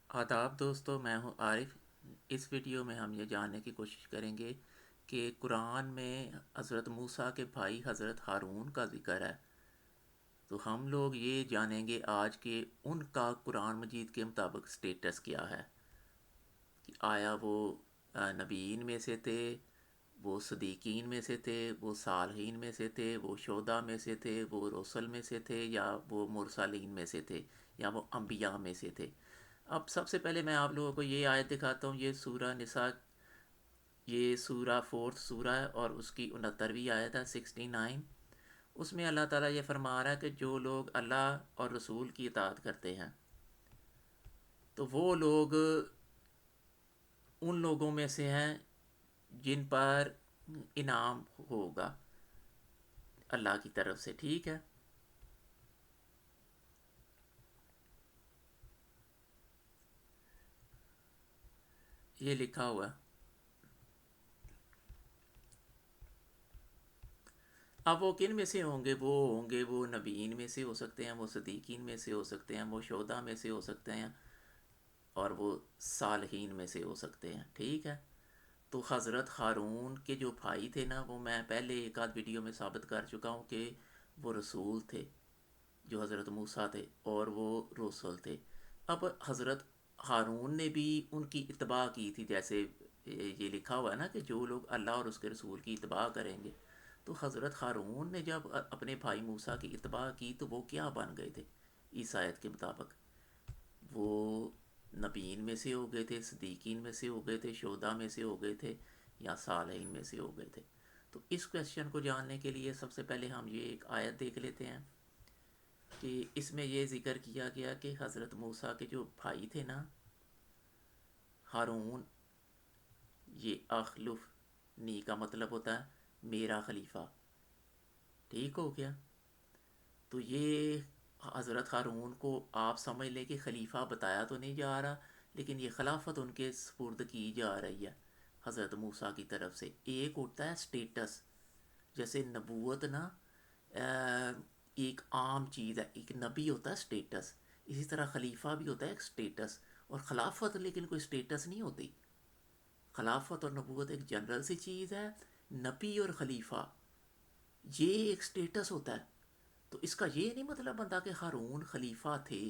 آداب دوستو، میں ہوں عارف۔ اس ویڈیو میں ہم یہ جاننے کی کوشش کریں گے کہ قرآن میں حضرت موسیٰ کے بھائی حضرت ہارون کا ذکر ہے، تو ہم لوگ یہ جانیں گے آج کہ ان کا قرآن مجید کے مطابق سٹیٹس کیا ہے، کہ آیا وہ نبیین میں سے تھے، وہ صدیقین میں سے تھے، وہ صالحین میں سے تھے، وہ شہداء میں سے تھے، وہ رسل میں سے تھے، یا وہ مرسلین میں سے تھے، یا وہ انبیاء میں سے تھے۔ اب سب سے پہلے میں آپ لوگوں کو یہ آیت دکھاتا ہوں، یہ سورہ نساء، یہ سورہ فورتھ سورہ ہے اور اس کی 69ویں آیت ہے 69۔ اس میں اللہ تعالیٰ یہ فرما رہا ہے کہ جو لوگ اللہ اور رسول کی اطاعت کرتے ہیں تو وہ لوگ ان لوگوں میں سے ہیں جن پر انعام ہوگا اللہ کی طرف سے، ٹھیک ہے۔ یہ لکھا ہوا ہے۔ اب وہ کن میں سے ہوں گے وہ نبیین میں سے ہو سکتے ہیں، وہ صدیقین میں سے ہو سکتے ہیں، وہ شہداء میں سے ہو سکتے ہیں، اور وہ صالحین میں سے ہو سکتے ہیں، ٹھیک ہے۔ تو حضرت ہارون کے جو بھائی تھے نا، وہ میں پہلے ایک آدھ ویڈیو میں ثابت کر چکا ہوں کہ وہ رسول تھے، جو حضرت موسیٰ تھے، اور وہ رسول تھے۔ اب حضرت ہارون نے بھی ان کی اتباع کی تھی، جیسے یہ لکھا ہوا ہے نا کہ جو لوگ اللہ اور اس کے رسول کی اتباع کریں گے، تو حضرت ہارون نے جب اپنے بھائی موسیٰ کی اتباع کی تو وہ کیا بن گئے تھے اس آیت کے مطابق؟ وہ نبیین میں سے ہو گئے تھے، صدیقین میں سے ہو گئے تھے، شہداء میں سے ہو گئے تھے، یا صالحین میں سے ہو گئے تھے۔ تو اس کویسچن کو جاننے کے لیے سب سے پہلے ہم یہ ایک آیت دیکھ لیتے ہیں کہ اس میں یہ ذکر کیا گیا کہ حضرت موسیٰ کے جو بھائی تھے نا، ہارون، یہ اخلف نی کا مطلب ہوتا ہے میرا خلیفہ، ٹھیک ہو گیا۔ تو یہ حضرت ہارون کو آپ سمجھ لیں کہ خلیفہ بتایا تو نہیں جا رہا، لیکن یہ خلافت ان کے سپرد کی جا رہی ہے حضرت موسیٰ کی طرف سے۔ ایک ہوتا ہے سٹیٹس، جیسے نبوت نا ایک عام چیز ہے، ایک نبی ہوتا ہے سٹیٹس، اسی طرح خلیفہ بھی ہوتا ہے ایک سٹیٹس، اور خلافت لیکن کوئی سٹیٹس نہیں ہوتی۔ خلافت اور نبوت ایک جنرل سی چیز ہے، نبی اور خلیفہ یہ ایک سٹیٹس ہوتا ہے۔ تو اس کا یہ نہیں مطلب بنتا کہ ہارون خلیفہ تھے،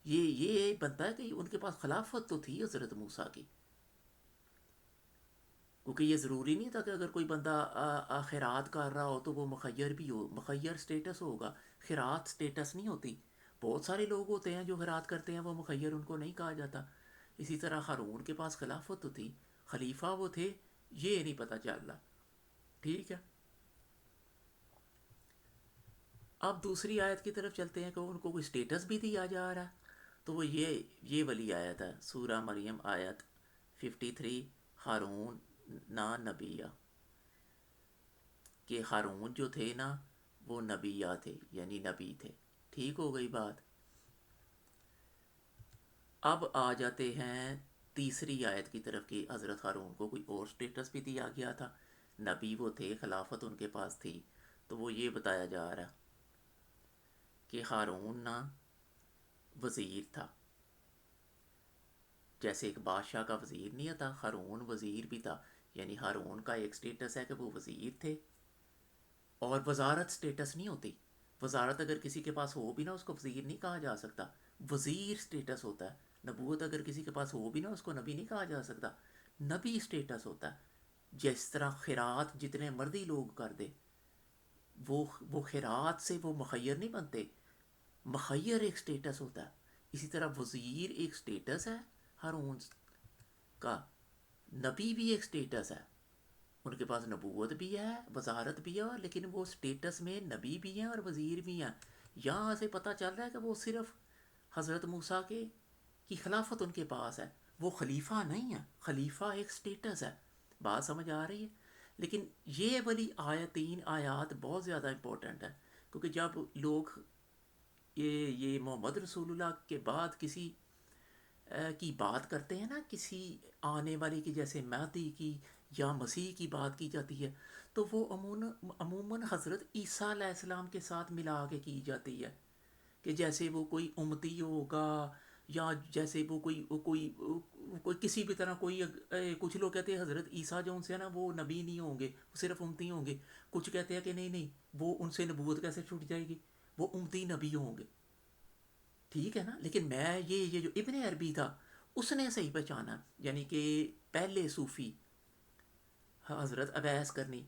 یہ بنتا ہے کہ ان کے پاس خلافت تو تھی حضرت موسیٰ کی، کیونکہ یہ ضروری نہیں تھا کہ اگر کوئی بندہ خیرات کر رہا ہو تو وہ مخیر بھی ہو، مخیر سٹیٹس ہوگا، خیرات سٹیٹس نہیں ہوتی۔ بہت سارے لوگ ہوتے ہیں جو خیرات کرتے ہیں، وہ مخیر ان کو نہیں کہا جاتا۔ اسی طرح ہارون کے پاس خلافت تو تھی، خلیفہ وہ تھے، یہ نہیں پتہ چل رہا، ٹھیک ہے۔ اب دوسری آیت کی طرف چلتے ہیں کہ ان کو کوئی سٹیٹس بھی دیا جا رہا ہے، تو وہ یہ والی آیت ہے، سورہ مریم آیت 53، ہارون نا نبیہ، کہ ہارون جو تھے نا وہ نبیہ تھے، یعنی نبی تھے، ٹھیک ہو گئی بات۔ اب آ جاتے ہیں تیسری آیت کی طرف کہ حضرت ہارون کو کوئی اور سٹیٹس بھی دیا گیا تھا، نبی وہ تھے، خلافت ان کے پاس تھی۔ تو وہ یہ بتایا جا رہا کہ ہارون نا وزیر تھا، جیسے ایک بادشاہ کا وزیر نہیں تھا، ہارون وزیر بھی تھا، یعنی ہارون کا ایک سٹیٹس ہے کہ وہ وزیر تھے، اور وزارت سٹیٹس نہیں ہوتی۔ وزارت اگر کسی کے پاس ہو بھی نا، اس کو وزیر نہیں کہا جا سکتا، وزیر سٹیٹس ہوتا ہے۔ نبوت اگر کسی کے پاس ہو بھی نا، اس کو نبی نہیں کہا جا سکتا، نبی سٹیٹس ہوتا ہے۔ جس طرح خیرات جتنے مرضی لوگ کر دے، وہ خیرات سے وہ مخیر نہیں بنتے، مخیر ایک سٹیٹس ہوتا ہے۔ اسی طرح وزیر ایک سٹیٹس ہے ہارون کا، نبی بھی ایک سٹیٹس ہے، ان کے پاس نبوت بھی ہے، وزارت بھی ہے، لیکن وہ سٹیٹس میں نبی بھی ہیں اور وزیر بھی ہیں۔ یہاں سے پتہ چل رہا ہے کہ وہ صرف حضرت موسیٰ کی خلافت ان کے پاس ہے، وہ خلیفہ نہیں ہے، خلیفہ ایک سٹیٹس ہے۔ بات سمجھ آ رہی ہے؟ لیکن یہ والی تین آیات بہت زیادہ امپورٹنٹ ہے، کیونکہ جب لوگ یہ محمد رسول اللہ کے بعد کسی کی بات کرتے ہیں نا، کسی آنے والے کی، جیسے مہدی کی یا مسیح کی بات کی جاتی ہے، تو وہ عموماً حضرت عیسیٰ علیہ السلام کے ساتھ ملا کے کی جاتی ہے، کہ جیسے وہ کوئی امتی ہوگا یا جیسے وہ کوئی کسی بھی طرح کوئی کچھ لوگ کہتے ہیں حضرت عیسیٰ جو ان سے ہے نا وہ نبی نہیں ہوں گے، وہ صرف امتی ہوں گے. کچھ کہتے ہیں کہ نہیں نہیں، وہ ان سے نبوت کیسے چھوٹ جائے گی، وہ امتی نبی ہوں گے. ٹھیک ہے نا. لیکن میں یہ جو ابن عربی تھا اس نے صحیح پہچانا، یعنی کہ پہلے صوفی حضرت اویس کرنی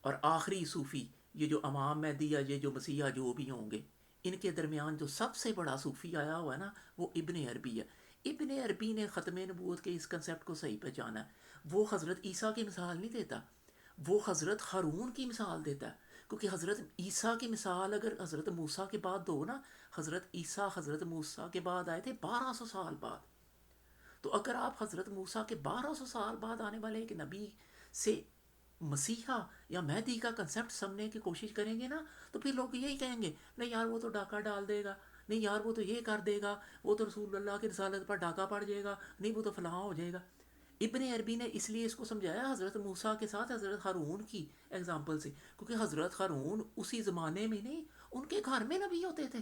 اور آخری صوفی یہ جو امام مہدی یا یہ جو مسیح جو بھی ہوں گے، ان کے درمیان جو سب سے بڑا صوفی آیا ہوا ہے نا وہ ابن عربی ہے. ابن عربی نے ختم نبوت کے اس کنسیپٹ کو صحیح پہچانا ہے. وہ حضرت عیسیٰ کی مثال نہیں دیتا، وہ حضرت ہارون کی مثال دیتا ہے. کیونکہ حضرت عیسیٰ کی مثال اگر حضرت موسیٰ کے بعد دو نا، حضرت عیسیٰ حضرت موسیٰ کے بعد آئے تھے 1200 سال بعد. تو اگر آپ حضرت موسیٰ کے 1200 سال بعد آنے والے ایک نبی سے مسیحا یا مہدی کا کنسیپٹ سمجھنے کی کوشش کریں گے نا، تو پھر لوگ یہی کہیں گے نہیں یار وہ تو ڈاکہ ڈال دے گا، نہیں یار وہ تو یہ کر دے گا، وہ تو رسول اللہ کی رسالت پر ڈاکہ پڑ جائے گا، نہیں وہ تو فلاں ہو جائے گا. ابن عربی نے اس لیے اس کو سمجھایا حضرت موسیٰ کے ساتھ حضرت ہارون کی ایگزامپل سے، کیونکہ حضرت ہارون اسی زمانے میں نہیں، ان کے گھر میں نبی ہوتے تھے.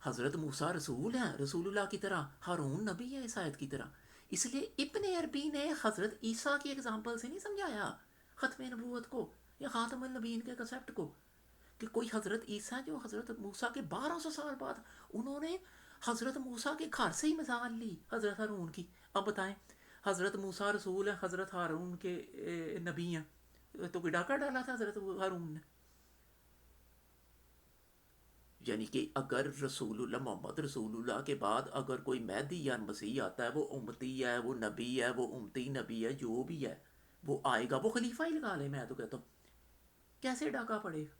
حضرت موسیٰ رسول ہیں رسول اللہ کی طرح، ہارون نبی ہے اس آیت کی طرح. اس لیے ابن عربی نے حضرت عیسیٰ کی ایگزامپل سے نہیں سمجھایا ختم نبوت کو یا خاتم النبیین کے کنسیپٹ کو، کہ کوئی حضرت عیسیٰ جو حضرت موسیٰ کے 1200 سال بعد، انہوں نے حضرت موسیٰ کے گھر سے ہی مثال لی حضرت ہارون کی. اب بتائیں حضرت موسیٰ رسول ہیں، حضرت ہارون کے نبی ہیں، تو کوئی ڈاکہ ڈالا تھا حضرت ہارون نے؟ یعنی کہ اگر رسول اللہ محمد رسول اللہ کے بعد اگر کوئی مہدی یا مسیح آتا ہے، وہ امتی ہے، وہ نبی ہے، وہ امتی نبی ہے، جو بھی ہے وہ آئے گا، وہ خلیفہ ہی لگا لے. میں تو کہتا ہوں کیسے ڈاکہ پڑے گا.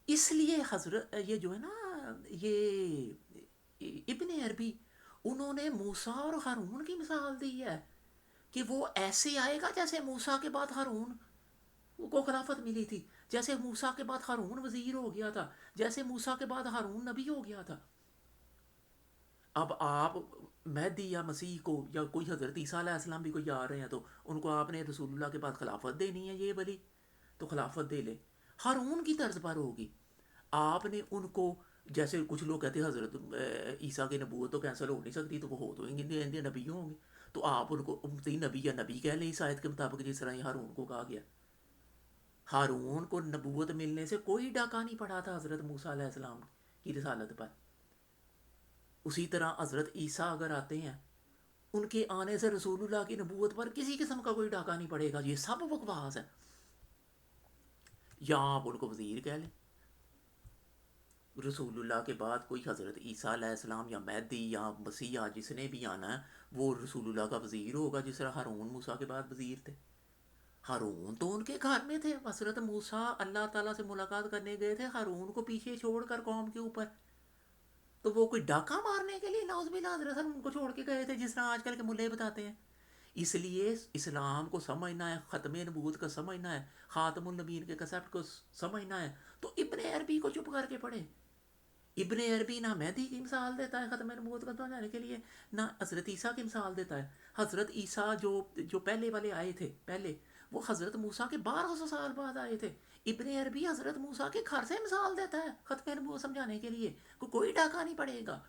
اس لیے حضرت یہ جو ہے نا یہ ابن عربی انہوں نے موسیٰ اور ہارون کی مثال دی ہے کہ وہ ایسے آئے گا جیسے موسیٰ کے بعد ہارون کو خلافت ملی تھی، جیسے موسیٰ کے بعد ہارون وزیر ہو گیا تھا، جیسے موسیٰ کے بعد ہارون نبی ہو گیا تھا. اب آپ مہدی یا مسیح کو یا کوئی حضرت عیسیٰ علیہ السلام بھی کوئی آ رہے ہیں تو ان کو آپ نے رسول اللہ کے بعد خلافت دینی ہے یہ بلی، تو خلافت دے لے، ہارون کی طرز پر ہوگی. آپ نے ان کو جیسے کچھ لوگ کہتے ہیں حضرت عیسیٰ کی نبوت تو کینسل ہو نہیں سکتی، تو وہ ہو تو نبی ہوں گے، تو آپ ان کو امتی نبی یا نبی کہہ لیں اس آیت کے مطابق جس طرح یہ ہارون کو کہا گیا. ہارون کو نبوت ملنے سے کوئی ڈاکہ نہیں پڑا تھا حضرت موسیٰ علیہ السلام کی رسالت پر. اسی طرح حضرت عیسیٰ اگر آتے ہیں، ان کے آنے سے رسول اللہ کی نبوت پر کسی قسم کا کوئی ڈاکہ نہیں پڑے گا. یہ سب بکواس ہے. یا آپ ان کو وزیر کہہ لیں، رسول اللہ کے بعد کوئی حضرت عیسیٰ علیہ السلام یا مہدی یا مسیح جس نے بھی آنا ہے وہ رسول اللہ کا وزیر ہوگا، جس طرح ہارون موسیٰ کے بعد وزیر تھے. ہارون تو ان کے گھر میں تھے. حضرت موسیٰ اللہ تعالیٰ سے ملاقات کرنے گئے تھے ہارون کو پیچھے چھوڑ کر قوم کے اوپر، تو وہ کوئی ڈاکہ مارنے کے لیے نعوذ باللہ حضرت ان کو چھوڑ کے گئے تھے جس طرح آج کل کے ملے بتاتے ہیں. اس لیے اسلام کو سمجھنا ہے، ختم نبوت کا سمجھنا ہے، خاتم النبیین کے کنسیپٹ کو سمجھنا ہے، تو ابن عربی کو چپ کر کے پڑھے. ابن عربی نہ مہدی کی مثال دیتا ہے ختم نبوت کا سمجھانے کے لیے، نہ حضرت عیسیٰ کی مثال دیتا ہے. حضرت عیسیٰ جو پہلے والے آئے تھے پہلے، وہ حضرت موسیٰ کے 1200 سال بعد آئے تھے. ابن عربی حضرت موسیٰ کے گھر سے مثال دیتا ہے ختم نبوت سمجھانے کے لیے، کوئی ڈاکہ نہیں پڑے گا.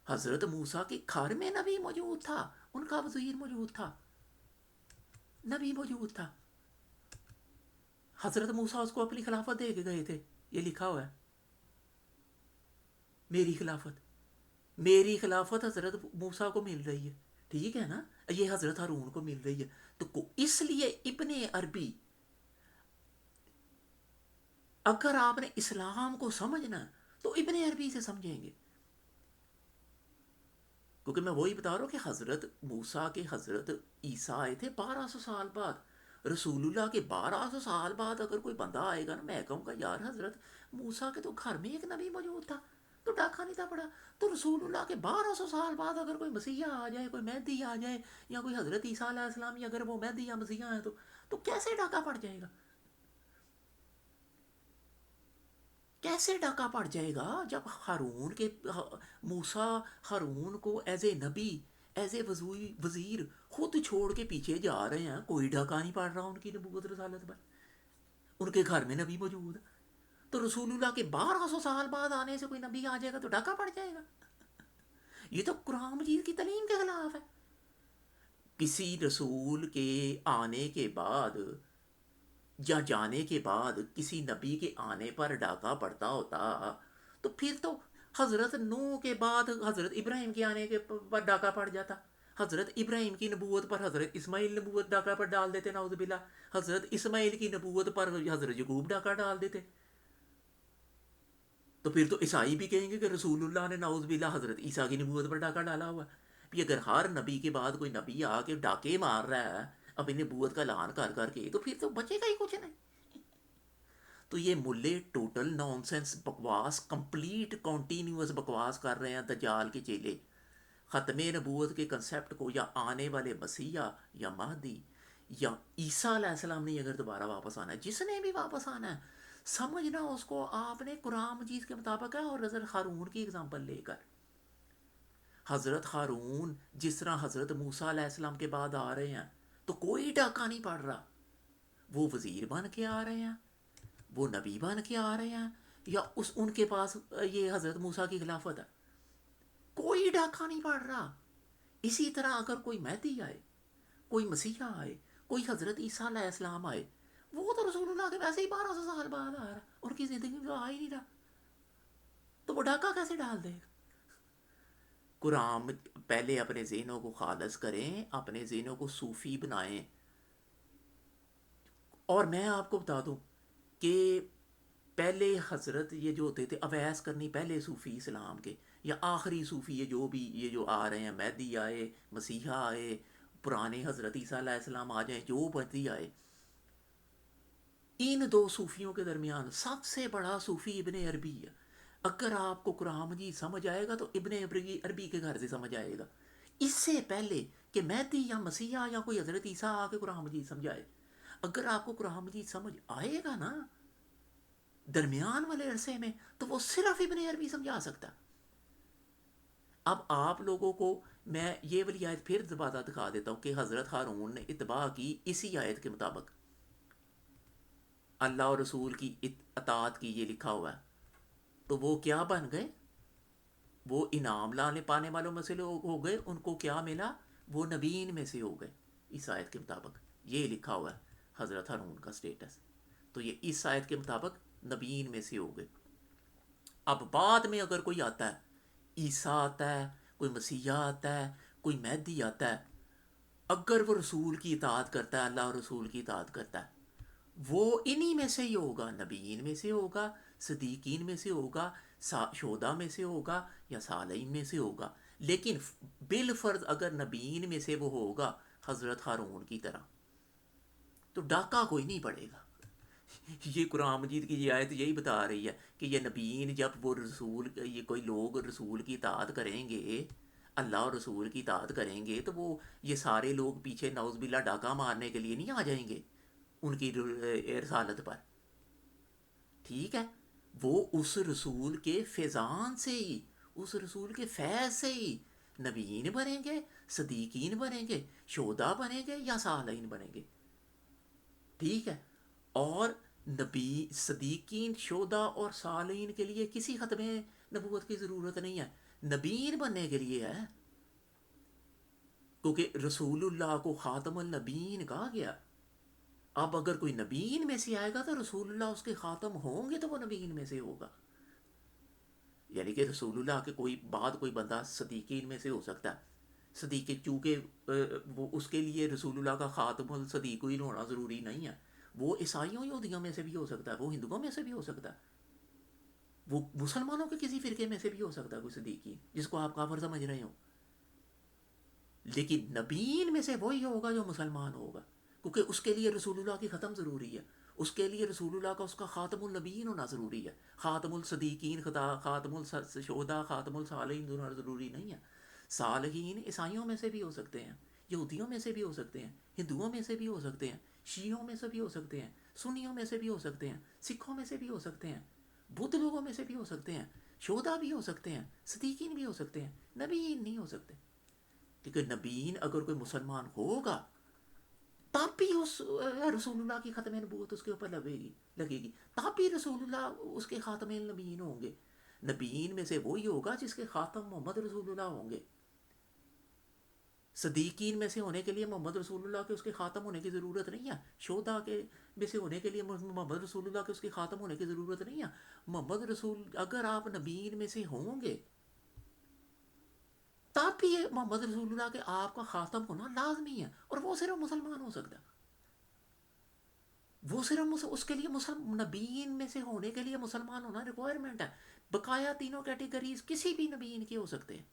حضرت موسیٰ کے گھر میں نبی موجود تھا، ان کا وزیر موجود تھا، نبی موجود تھا. حضرت موسیٰ اس کو اپنی خلافت دے کے گئے تھے. یہ لکھا ہوا ہے میری خلافت حضرت موسیٰ کو مل رہی ہے. ٹھیک ہے نا، یہ حضرت ہارون کو مل رہی ہے. تو اس لیے ابن عربی، اگر آپ نے اسلام کو سمجھنا تو ابن عربی سے سمجھیں گے. کیونکہ میں وہی بتا رہا ہوں کہ حضرت موسیٰ کے حضرت عیسیٰ آئے تھے 1200 سال بعد. رسول اللہ کے 1200 سال بعد اگر کوئی بندہ آئے گا نا، میں کہوں گا یار حضرت موسیٰ کے تو گھر میں ایک نبی موجود تھا، تو ڈاکہ نہیں تھا پڑا. تو رسول اللہ کے 1200 سال بعد اگر کوئی مسیح آ جائے، کوئی مہدی آ جائے، یا کوئی حضرت عیسیٰ علیہ السلام، یا اگر وہ مہدی یا مسیح ہیں تو کیسے ڈاکہ پڑ جائے گا؟ کیسے ڈاکہ پڑ جائے گا جب موسیٰ ہارون کو ایز اے نبی، ایز اے وزیر خود چھوڑ کے پیچھے جا رہے ہیں، کوئی ڈاکہ نہیں پڑ رہا ان کی نبوت رسالت پر، ان کے گھر میں نبی موجود ہے. تو رسول اللہ کے 1200 سال بعد آنے سے کوئی نبی آ جائے گا تو ڈاکہ پڑ جائے گا؟ یہ تو قرآن مجید کی تعلیم کے خلاف ہے. کسی رسول کے آنے کے بعد یا جانے کے بعد کسی نبی کے آنے پر ڈاکہ پڑتا ہوتا تو پھر تو حضرت نوح کے بعد حضرت ابراہیم کے آنے کے پر ڈاکہ پڑ جاتا. حضرت ابراہیم کی نبوت پر حضرت اسماعیل نبوت ڈاکہ پر ڈال دیتے نعوذ باللہ. حضرت اسماعیل کی نبوت پر حضرت یعقوب ڈاکہ ڈال دیتے. تو پھر تو عیسائی بھی کہیں گے کہ رسول اللہ نے نعوذ باللہ حضرت عیسیٰ کی نبوت پر ڈاکہ ڈالا ہوا. بھی اگر ہر نبی کے بعد کوئی نبی آ کے ڈاکے مار رہا ہے اپنی نبوت کا اعلان کر کر کے تو پھر تو بچے گا ہی کچھ نہیں. تو یہ ملے ٹوٹل نان سینس بکواس کمپلیٹ کنٹینیوس بکواس کر رہے ہیں دجال کے چیلے. ختم نبوت کے کنسیپٹ کو یا آنے والے مسیح یا مہدی یا عیسیٰ علیہ السلام نے اگر دوبارہ واپس آنا ہے, جس نے بھی واپس آنا ہے, سمجھنا اس کو آپ نے قرآن مجید کے مطابق ہے. اور حضرت ہارون کی اگزامپل لے کر, حضرت ہارون جس طرح حضرت موسیٰ علیہ السلام کے بعد آ رہے ہیں تو کوئی ڈاکہ نہیں پڑ رہا. وہ وزیر بن کے آ رہے ہیں, وہ نبی بن کے آ رہے ہیں, یا ان کے پاس یہ حضرت موسیٰ کی خلافت ہے, کوئی ڈاکہ نہیں پڑ رہا. اسی طرح اگر کوئی مہدی آئے, کوئی مسیحا آئے, کوئی حضرت عیسیٰ علیہ السلام آئے, وہ تو رسول اللہ کے ویسے ہی 1200 سال بعد آ رہا, ان کی زندگی میں آ ہی نہیں رہا, تو وہ ڈاکہ کیسے ڈال دے گا؟ قرآن پہلے اپنے ذہنوں کو خالص کریں, اپنے ذہنوں کو صوفی بنائیں. اور میں آپ کو بتا دوں کہ پہلے حضرت یہ جو ہوتے تھے اویس کرنی, پہلے صوفی اسلام کے, یا آخری صوفی یہ جو آ رہے ہیں, مہدی آئے, مسیحا آئے, پرانے حضرت عیسیٰ علیہ السلام آ جائیں, جو مہدی آئے, ان دو صوفیوں کے درمیان سب سے بڑا صوفی ابن عربی ہے. اگر آپ کو قرآن مجید سمجھ آئے گا تو ابن عربی کے گھر سے سمجھ آئے گا. اس سے پہلے کہ مہدی یا مسیحا یا کوئی حضرت عیسیٰ آ کے قرآن مجید سمجھائے, اگر آپ کو قرآن مجید سمجھ آئے گا نا درمیان والے عرصے میں, تو وہ صرف ابن عربی سمجھا سکتا. اب آپ لوگوں کو میں یہ والی آیت پھر دوبارہ دکھا دیتا ہوں کہ حضرت ہارون نے اتباع کی اسی آیت کے مطابق. اللہ اور رسول کی اطاعت کی, یہ لکھا ہوا ہے. تو وہ کیا بن گئے؟ وہ انعام لانے پانے والوں میں سے لوگ ہو گئے. ان کو کیا ملا؟ وہ نبیین میں سے ہو گئے. اس آیت کے مطابق یہ لکھا ہوا ہے حضرت ہارون کا سٹیٹس. تو یہ اس آیت کے مطابق نبیین میں سے ہو گئے. اب بعد میں اگر کوئی آتا ہے, عیسیٰ آتا ہے, کوئی مسیحا آتا ہے, کوئی مہدی آتا ہے, اگر وہ رسول کی اطاعت کرتا ہے, اللہ اور رسول کی اطاعت کرتا ہے, وہ انہی میں سے ہی ہوگا. نبیین میں سے ہوگا, صدیقین میں سے ہوگا, شہداء میں سے ہوگا, یا صالحین میں سے ہوگا. لیکن بالفرض اگر نبیین میں سے وہ ہوگا حضرت ہارون کی طرح, تو ڈاکہ کوئی نہیں پڑے گا. یہ قرآن مجید کی یہ آیت یہی بتا رہی ہے کہ یہ نبیین جب وہ رسول, یہ کوئی لوگ رسول کی اطاعت کریں گے, اللہ اور رسول کی اطاعت کریں گے, تو وہ یہ سارے لوگ پیچھے نعوذ باللہ ڈاکہ مارنے کے لیے نہیں آ جائیں گے ان کی رسالت پر. ٹھیک ہے, وہ اس رسول کے فیضان سے ہی, اس رسول کے فیض سے ہی نبیین بنیں گے, صدیقین بنیں گے, شہداء بنیں گے, یا صالحین بنیں گے. ٹھیک ہے, اور نبی, صدیقین, شہداء اور صالحین کے لیے کسی ختم نبوت کی ضرورت نہیں ہے, نبیین بننے کے لیے ہے. کیونکہ رسول اللہ کو خاتم النبیین کہا گیا. اب اگر کوئی نبیین میں سے آئے گا تو رسول اللہ اس کے خاتم ہوں گے, تو وہ نبیین میں سے ہوگا. یعنی کہ رسول اللہ کے کوئی بعد کوئی بندہ صدیقین میں سے ہو سکتا ہے. صدیق چونکہ وہ اس کے لیے رسول اللہ کا خاتم الصدیقین ہونا ضروری نہیں ہے. وہ عیسائیوں یہودیوں میں سے بھی ہو سکتا ہے, وہ ہندوؤں میں سے بھی ہو سکتا ہے, وہ مسلمانوں کے کسی فرقے میں سے بھی ہو سکتا ہے کوئی صدیقین جس کو آپ کافر سمجھ رہے ہو. لیکن نبیین میں سے وہی ہوگا جو مسلمان ہوگا, کیونکہ اس کے لیے رسول اللہ کی ختم ضروری ہے. اس کے لیے رسول اللہ کا اس کا خاتم النبیین ہونا ضروری ہے. خاتم الصدیقین, خاتم الشہداء, خاتم الصالحین ہونا ضروری نہیں ہے. صالحین عیسائیوں میں سے بھی ہو سکتے ہیں, یہودیوں میں سے بھی ہو سکتے ہیں, ہندوؤں میں سے بھی ہو سکتے ہیں, شیعوں میں سے بھی ہو سکتے ہیں, سنیوں میں سے بھی ہو سکتے ہیں, سکھوں میں سے بھی ہو سکتے ہیں, بدھ لوگوں میں سے بھی ہو سکتے ہیں, شہداء بھی ہو سکتے ہیں, صدیقین بھی ہو سکتے ہیں, نبیین نہیں ہو سکتے. کیونکہ نبیین اگر کوئی مسلمان ہوگا تب بھی اس رسول اللہ کی ختم نبوت اس کے اوپر لگے گی، تب بھی رسول اللہ اس کے خاتم النبیین ہوں گے. نبیین میں سے وہی ہوگا جس کے خاتم محمد رسول اللہ ہوں گے. صدیقین میں سے ہونے کے لیے محمد رسول اللہ کے اس کے خاتم ہونے کی ضرورت نہیں ہے. شہداء کے میں سے ہونے کے لیے محمد رسول اللہ کے اس کے خاتم ہونے کی ضرورت نہیں ہے. محمد رسول اگر آپ نبیین میں سے ہوں گے تب بھی محمد رسول اللہ کے آپ کا خاتم ہونا لازمی ہے، اور وہ صرف مسلمان ہو سکتا ہے. وہ صرف اس کے لیے نبیین میں سے ہونے کے لیے مسلمان ہونا ریکوائرمنٹ ہے. بقایا تینوں کیٹیگریز کسی بھی نبیین کے ہو سکتے ہیں.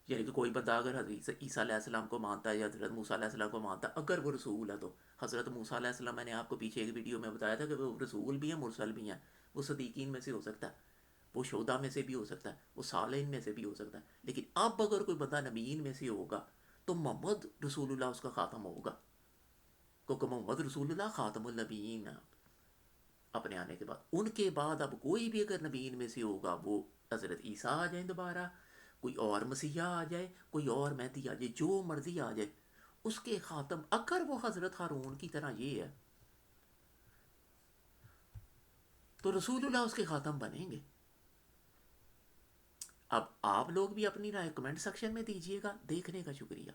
یعنی کہ کوئی بندہ اگر حضرت عیسیٰ علیہ السلام کو مانتا ہے یا حضرت موسیٰ علیہ السلام کو مانتا ہے، اگر وہ رسول ہے تو حضرت موسیٰ علیہ السلام، میں نے آپ کو پیچھے ایک ویڈیو میں بتایا تھا کہ وہ رسول بھی ہیں، مرسل بھی ہیں. وہ صدیقین میں سے ہو سکتا ہے، وہ شہداء میں سے بھی ہو سکتا ہے، وہ صالحین میں سے بھی ہو سکتا ہے. لیکن اب اگر کوئی بندہ نبیین میں سے ہوگا تو محمد رسول اللہ اس کا خاتم ہوگا، کیونکہ محمد رسول اللہ خاتم النبیین ہے اپنے آنے کے بعد. ان کے بعد اب کوئی بھی اگر نبیین میں سے ہوگا، وہ حضرت عیسیٰ آ جائیں دوبارہ، کوئی اور مسیحا آ جائے، کوئی اور مہدی آ جائے، جو مرضی آ جائے، اس کے خاتم اگر وہ حضرت ہارون کی طرح یہ ہے تو رسول اللہ اس کے خاتم بنیں گے. اب آپ لوگ بھی اپنی رائے کمنٹ سیکشن میں دیجیے گا. دیکھنے کا شکریہ.